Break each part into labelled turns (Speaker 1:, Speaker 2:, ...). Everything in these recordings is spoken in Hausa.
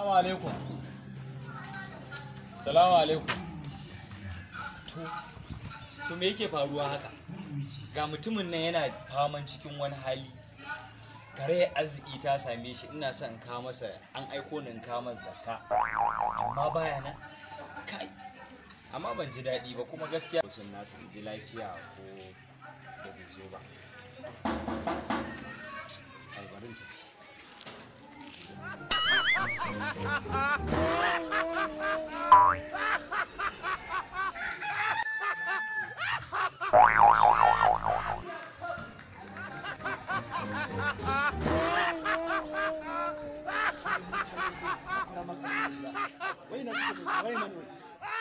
Speaker 1: Salamu alaikum. Salamu alaikum. To me yake faruwa haka? Ga mutumin nan yana faman cikin wani hali. Kare arziki ta same shi, ina son ka masa, an aiko ni in ka masa zakka. Amma baya nan. Kai. Amma ban ji daɗi ba kuma gaskiya sun nasu ji lafiya ko da bai zo ba. Albarin tafi.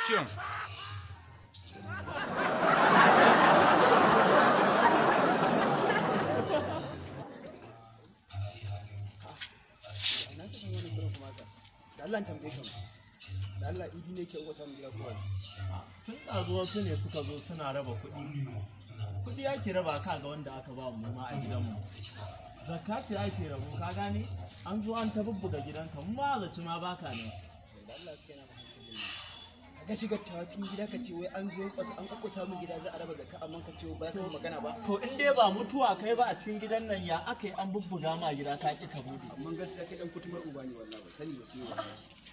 Speaker 1: Cion.
Speaker 2: Allah tambaye shi da Allah idi ne ke wasa mu gida kowa
Speaker 3: tun ɗazuwa su ne suka zo suna raba kuɗi ake raba ka ga wanda aka ba mu ma a gidanmu zakka ce ake rabo ka gane an zo an ta bubbuga gidanka mu ma zaci ma baka ne
Speaker 2: da Allah kenan ka shiga ta cikin gida ka ce wai an zo an kukusa mu gida za a raba zakka amma ka ce ba ka magana ba
Speaker 3: to in dai ba mutuwa kai ba a cikin gidan nan ya aka yi an bubbuga ma gida ka ki ka bude
Speaker 2: amma gaskiya kai dan kutumar uba ne wallahi ba sani ba su ne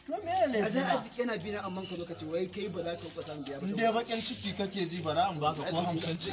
Speaker 3: to me ne
Speaker 2: a zai arziki yana bina amma ka zo ka ce wai kai ba za ka kukusa mu gida ba
Speaker 3: in dai bakin ciki kake ji bara an baka ko 50 ce